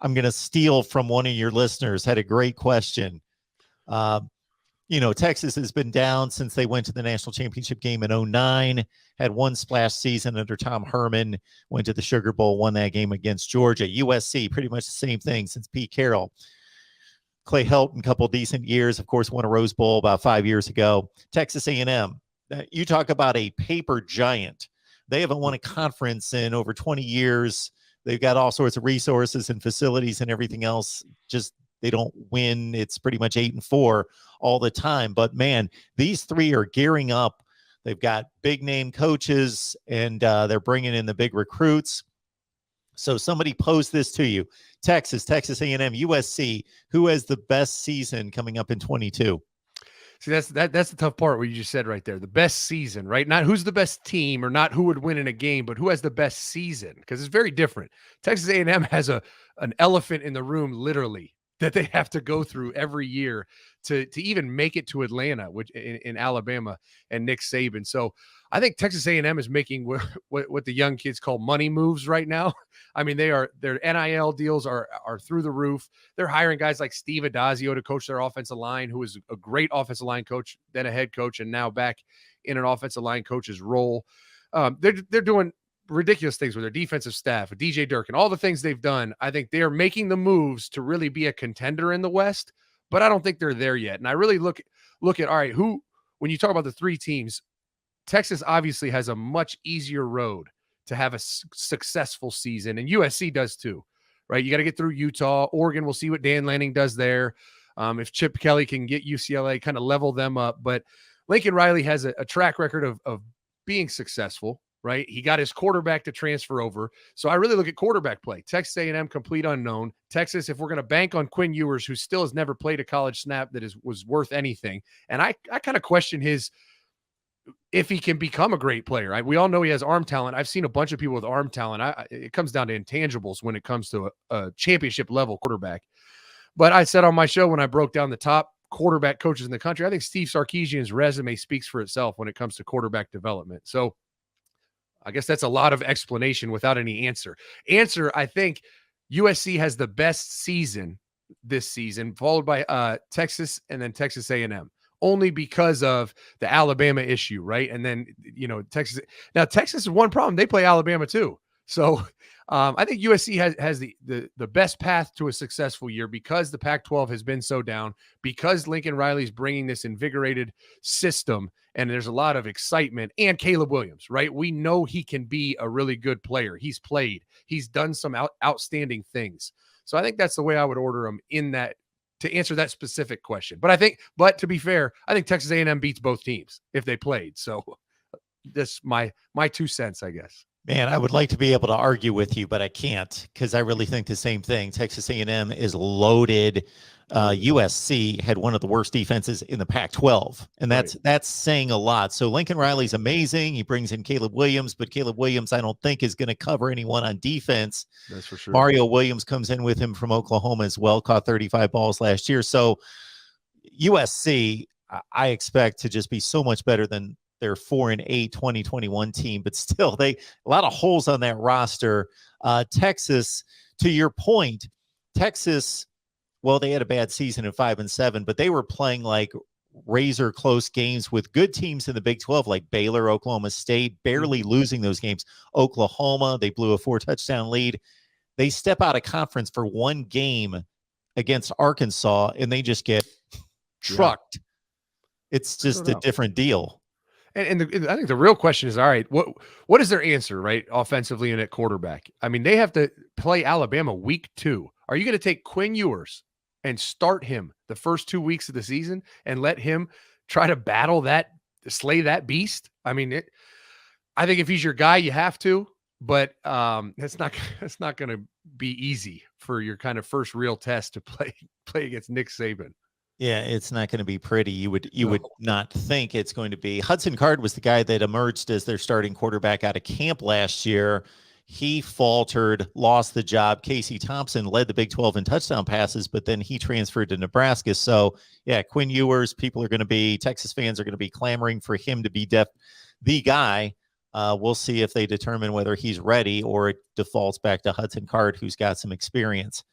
I'm going to steal from one of your listeners, had a great question. Texas has been down since they went to the national championship game in 2009, had one splash season under Tom Herman, went to the Sugar Bowl, won that game against Georgia. USC, pretty much the same thing since Pete Carroll. Clay Helton, a couple decent years, of course, won a Rose Bowl about 5 years ago. Texas A&M, you talk about a paper giant. They haven't won a conference in over 20 years. They've got all sorts of resources and facilities and everything else. Just they don't win. It's pretty much 8-4 all the time. But, man, these three are gearing up. They've got big-name coaches, and they're bringing in the big recruits. So somebody posed this to you. Texas A&M, USC, who has the best season coming up in 22? See, that's the tough part, what you just said right there. The best season, right? Not who's the best team or not who would win in a game, but who has the best season, because it's very different. Texas A&M has an elephant in the room, literally, that they have to go through every year to even make it to Atlanta, which in Alabama and Nick Saban. So I think Texas A&M is making what the young kids call money moves right now. I mean, their NIL deals are through the roof. They're hiring guys like Steve Adazio to coach their offensive line, who is a great offensive line coach, then a head coach, and now back in an offensive line coach's role. They're doing ridiculous things with their defensive staff, with DJ Durkin, all the things they've done. I think they're making the moves to really be a contender in the West, but I don't think they're there yet. And I really look at, all right, when you talk about the three teams, Texas obviously has a much easier road to have a successful season, and USC does too, right? You got to get through Utah. Oregon, we'll see what Dan Lanning does there. If Chip Kelly can get UCLA, kind of level them up. But Lincoln Riley has a track record of being successful, right? He got his quarterback to transfer over. So I really look at quarterback play. Texas A&M, complete unknown. Texas, if we're going to bank on Quinn Ewers, who still has never played a college snap that was worth anything. And I kind of question if he can become a great player. Right? We all know he has arm talent. I've seen a bunch of people with arm talent. It comes down to intangibles when it comes to a championship level quarterback. But I said on my show when I broke down the top quarterback coaches in the country, I think Steve Sarkisian's resume speaks for itself when it comes to quarterback development. So I guess that's a lot of explanation without any answer. I think USC has the best season this season, followed by Texas and then Texas A&M, only because of the Alabama issue, right? And then, Texas. Now, Texas is one problem. They play Alabama too. So I think USC has the best path to a successful year because the Pac-12 has been so down, because Lincoln Riley's bringing this invigorated system, and there's a lot of excitement, and Caleb Williams, right? We know he can be a really good player. He's played. He's done some outstanding things. So I think that's the way I would order him in that, to answer that specific question. But to be fair, I think Texas A&M beats both teams if they played. So that's my 2 cents, I guess. Man, I would like to be able to argue with you, but I can't, because I really think the same thing. Texas A&M is loaded. USC had one of the worst defenses in the Pac-12, and that's saying a lot. So Lincoln Riley's amazing. He brings in Caleb Williams, but Caleb Williams I don't think is going to cover anyone on defense. That's for sure. Mario Williams comes in with him from Oklahoma as well, caught 35 balls last year. So USC, I expect to just be so much better than their 4-8 2021 team, but still a lot of holes on that roster. Texas, to your point, Texas, well, they had a bad season at 5-7, but they were playing like razor close games with good teams in the Big 12, like Baylor, Oklahoma State, barely losing those games. Oklahoma, they blew a 4-touchdown lead. They step out of conference for one game against Arkansas, and they just get trucked. It's just a different deal. And I think the real question is, all right, what is their answer, right, offensively and at quarterback? I mean, they have to play Alabama week 2. Are you going to take Quinn Ewers and start him the first 2 weeks of the season and let him try to slay that beast? I mean, I think if he's your guy, you have to, but it's not going to be easy for your kind of first real test to play against Nick Saban. Yeah, it's not going to be pretty. You would not think it's going to be. Hudson Card was the guy that emerged as their starting quarterback out of camp last year. He faltered, lost the job. Casey Thompson led the Big 12 in touchdown passes, but then he transferred to Nebraska. So, yeah, Quinn Ewers, Texas fans are going to be clamoring for him to be the guy. We'll see if they determine whether he's ready or it defaults back to Hudson Card, who's got some experience.